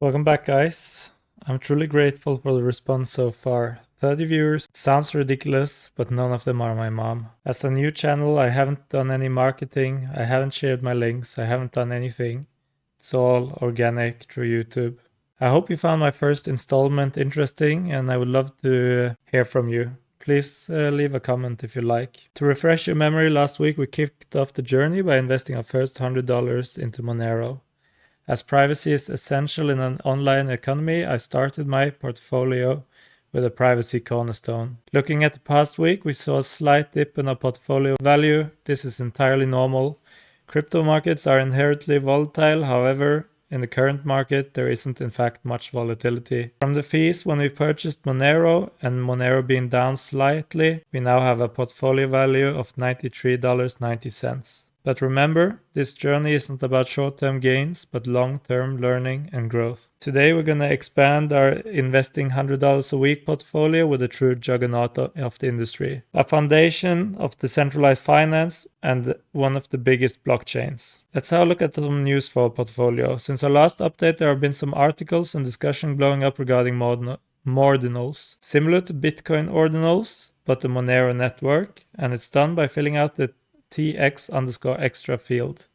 Welcome back, guys. I'm truly grateful for the response so far. 30 viewers. It sounds ridiculous, but none of them are my mom. As a new channel, I haven't done any marketing, I haven't shared my links, I haven't done anything. It's all organic through YouTube. I hope you found my first installment interesting, and I would love to hear from you. Please leave a comment if you like. To refresh your memory, last week we kicked off the journey by investing our first $100 into Monero. As privacy is essential in an online economy, I started my portfolio with a privacy cornerstone. Looking at the past week, we saw a slight dip in our portfolio value. This is entirely normal. Crypto markets are inherently volatile, however, in the current market, there isn't in fact much volatility. From the fees when we purchased Monero and Monero being down slightly, we now have a portfolio value of $93.90. But remember, this journey isn't about short-term gains, but long-term learning and growth. Today we're going to expand our investing $100 a week portfolio with a true juggernaut of the industry. A foundation of decentralized finance and one of the biggest blockchains. Let's have a look at some news for our portfolio. Since our last update, there have been some articles and discussion blowing up regarding Mordinals. Similar to Bitcoin ordinals, but the Monero network, and it's done by filling out the TX_extra field.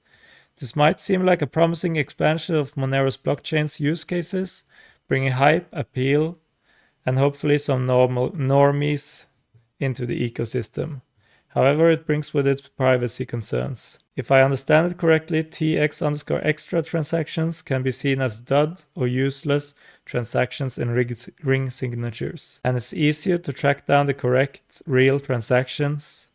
This might seem like a promising expansion of Monero's blockchain's use cases, bringing hype, appeal, and hopefully some normies into the ecosystem. However, it brings with it privacy concerns. If I understand it correctly, TX_extra transactions can be seen as dud or useless transactions in ring signatures. And it's easier to track down the correct real transactions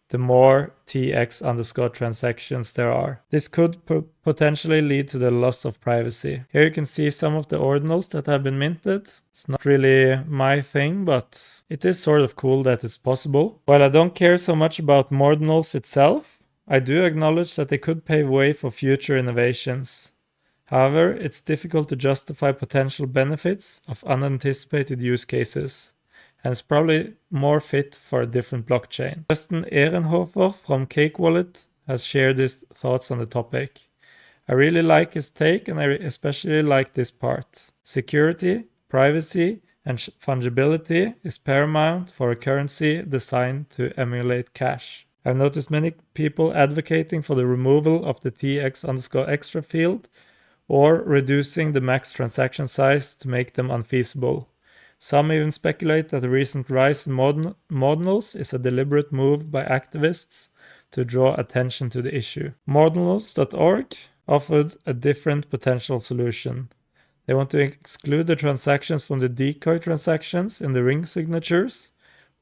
the more TX_transactions there are. This could potentially lead to the loss of privacy. Here you can see some of the ordinals that have been minted. It's not really my thing, but it is sort of cool that it's possible. While I don't care so much about Mordinals itself, I do acknowledge that they could pave way for future innovations. However, it's difficult to justify potential benefits of unanticipated use cases, and it's probably more fit for a different blockchain. Justin Ehrenhofer from Cake Wallet has shared his thoughts on the topic. I really like his take, and I especially like this part. Security, privacy, and fungibility is paramount for a currency designed to emulate cash. I've noticed many people advocating for the removal of the TX_extra field or reducing the max transaction size to make them unfeasible. Some even speculate that the recent rise in Mordinals is a deliberate move by activists to draw attention to the issue. Mordinals.org offered a different potential solution. They want to exclude the transactions from the decoy transactions in the ring signatures,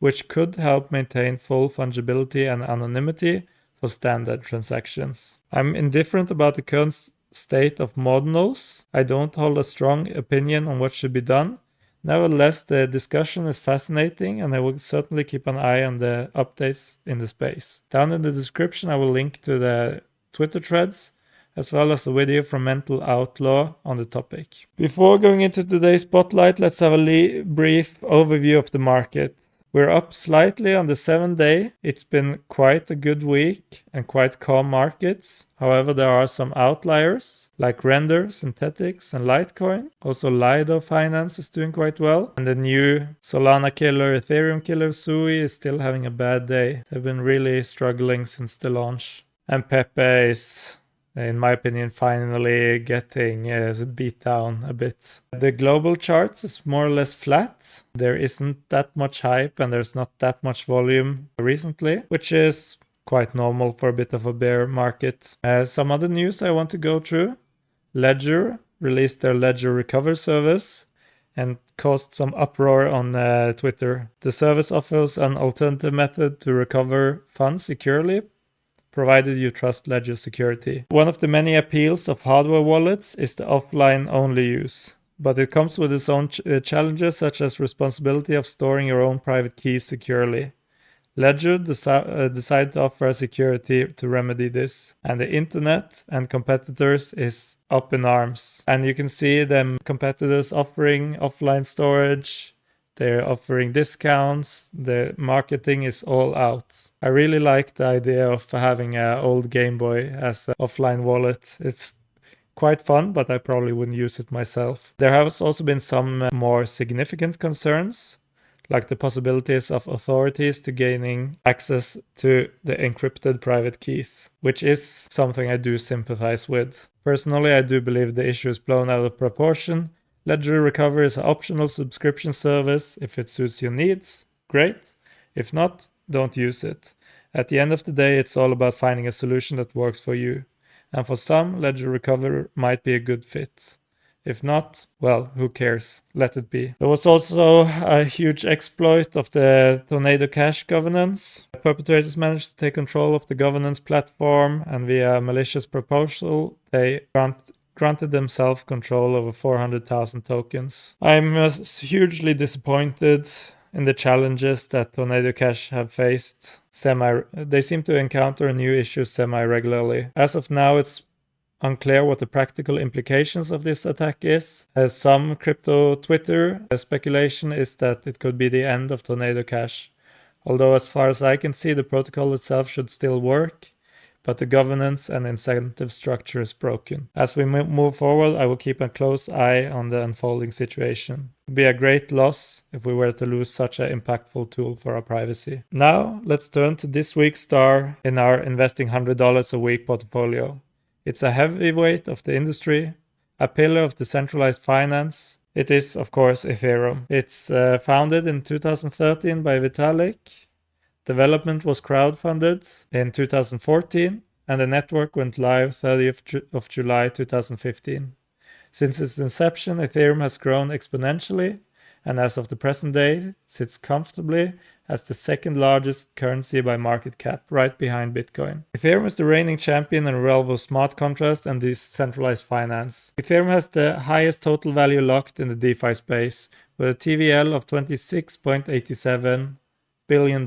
which could help maintain full fungibility and anonymity for standard transactions. I'm indifferent about the current state of Mordinals. I don't hold a strong opinion on what should be done. Nevertheless, the discussion is fascinating, and I will certainly keep an eye on the updates in the space. Down in the description, I will link to the Twitter threads, as well as a video from Mental Outlaw on the topic. Before going into today's spotlight, let's have a brief overview of the market. We're up slightly on the 7-day. It's been quite a good week and quite calm markets. However, there are some outliers like Render, Synthetics, and Litecoin. Also, Lido Finance is doing quite well. And the new Solana killer, Ethereum killer, Sui is still having a bad day. They've been really struggling since the launch. And Pepe is, in my opinion, finally getting beat down a bit. The global charts is more or less flat. There isn't that much hype and there's not that much volume recently, which is quite normal for a bit of a bear market. Some other news I want to go through. Ledger released their Ledger Recover service and caused some uproar on Twitter. The service offers an alternative method to recover funds securely, provided you trust Ledger security. One of the many appeals of hardware wallets is the offline-only use, but it comes with its own challenges, such as responsibility of storing your own private keys securely. Ledger decided to offer a security to remedy this, and the internet and competitors is up in arms. And you can see them competitors offering offline storage. They're offering discounts. The marketing is all out. I really like the idea of having an old Game Boy as an offline wallet. It's quite fun, but I probably wouldn't use it myself. There has also been some more significant concerns, like the possibilities of authorities to gaining access to the encrypted private keys, which is something I do sympathize with. Personally, I do believe the issue is blown out of proportion. Ledger Recovery is an optional subscription service. If it suits your needs, great. If not, don't use it. At the end of the day, it's all about finding a solution that works for you. And for some, Ledger Recovery might be a good fit. If not, well, who cares? Let it be. There was also a huge exploit of the Tornado Cash governance. Perpetrators managed to take control of the governance platform, and via malicious proposal, they granted themselves control over 400,000 tokens. I'm hugely disappointed in the challenges that Tornado Cash have faced. They seem to encounter new issues semi-regularly. As of now, it's unclear what the practical implications of this attack is. As some crypto Twitter speculation is that it could be the end of Tornado Cash. Although as far as I can see, the protocol itself should still work, but the governance and incentive structure is broken. As we move forward, I will keep a close eye on the unfolding situation. It would be a great loss if we were to lose such an impactful tool for our privacy. Now, let's turn to this week's star in our investing $100 a week portfolio. It's a heavyweight of the industry, a pillar of decentralized finance. It is, of course, Ethereum. It's founded in 2013 by Vitalik. Development was crowdfunded in 2014, and the network went live 30th of July 2015. Since its inception, Ethereum has grown exponentially, and as of the present day, sits comfortably as the second largest currency by market cap, right behind Bitcoin. Ethereum is the reigning champion in the realm of smart contracts and decentralized finance. Ethereum has the highest total value locked in the DeFi space, with a TVL of $26.87 billion.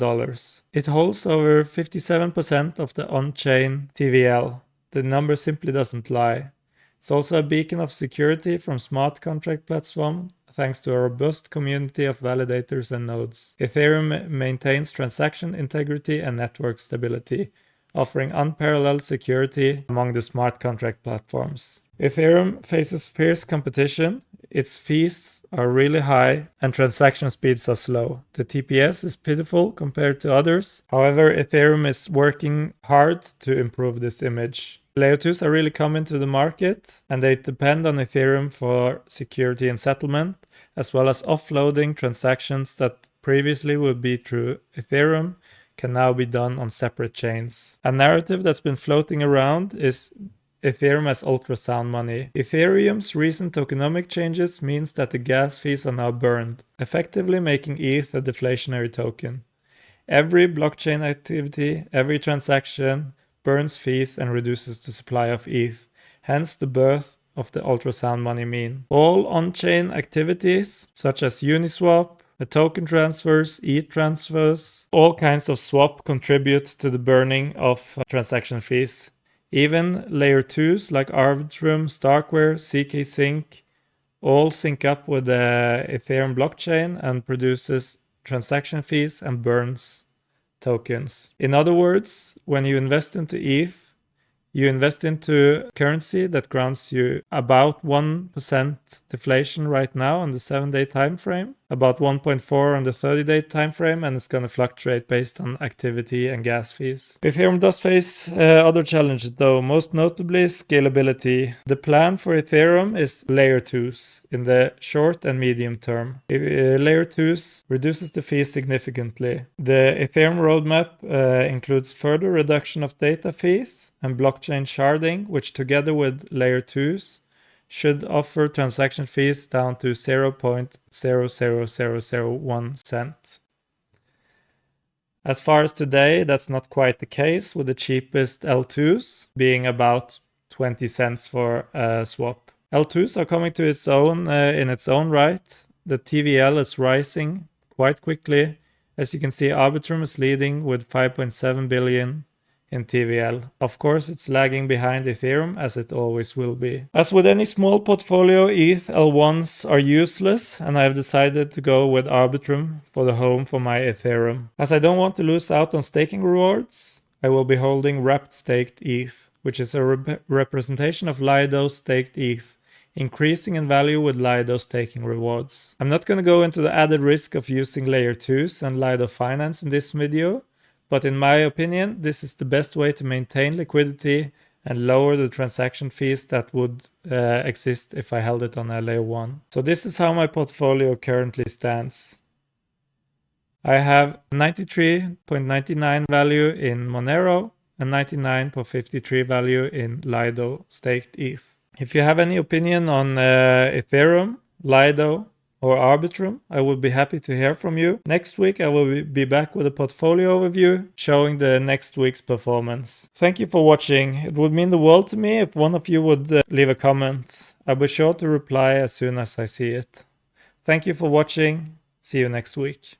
It holds over 57% of the on-chain TVL. The number simply doesn't lie. It's also a beacon of security from smart contract platform, thanks to a robust community of validators and nodes. Ethereum maintains transaction integrity and network stability, offering unparalleled security among the smart contract platforms. Ethereum faces fierce competition. Its fees are really high and transaction speeds are slow. The TPS is pitiful compared to others. However, Ethereum is working hard to improve this image. Layer 2s are really coming to the market, and they depend on Ethereum for security and settlement, as well as offloading transactions that previously would be through Ethereum can now be done on separate chains. A narrative that's been floating around is Ethereum as ultrasound money. Ethereum's recent tokenomic changes means that the gas fees are now burned, effectively making ETH a deflationary token. Every blockchain activity, every transaction burns fees and reduces the supply of ETH, hence the birth of the ultrasound money meme. All on-chain activities, such as Uniswap, the token transfers, ETH transfers, all kinds of swap contribute to the burning of transaction fees. Even layer 2s like Arbitrum, Starkware, CK Sync all sync up with the Ethereum blockchain and produces transaction fees and burns tokens. In other words, when you invest into ETH, you invest into currency that grants you about 1% deflation right now on the 7-day time frame, about 1.4 on the 30-day time frame, and it's going to fluctuate based on activity and gas fees. Ethereum does face other challenges though, most notably scalability. The plan for Ethereum is layer 2s in the short and medium term. Layer 2s reduces the fees significantly. The Ethereum roadmap includes further reduction of data fees and blockchain sharding, which together with layer 2s should offer transaction fees down to 0.00001 cents. As far as today, that's not quite the case, with the cheapest L2s being about 20 cents for a swap. L2s are coming to its own in its own right. The TVL is rising quite quickly. As you can see, Arbitrum is leading with 5.7 billion in TVL. Of course, it's lagging behind Ethereum, as it always will be. As with any small portfolio, ETH L1s are useless, and I have decided to go with Arbitrum for the home for my Ethereum. As I don't want to lose out on staking rewards, I will be holding wrapped staked ETH. which is a representation of Lido staked ETH, increasing in value with Lido staking rewards. I'm not going to go into the added risk of using layer 2s and Lido finance in this video, but in my opinion, this is the best way to maintain liquidity and lower the transaction fees that would exist if I held it on a layer 1. So this is how my portfolio currently stands. I have 93.99 value in Monero and 99.53 value in Lido staked ETH. If you have any opinion on Ethereum, Lido, or Arbitrum, I would be happy to hear from you. Next week, I will be back with a portfolio overview showing the next week's performance. Thank you for watching. It would mean the world to me if one of you would leave a comment. I'll be sure to reply as soon as I see it. Thank you for watching. See you next week.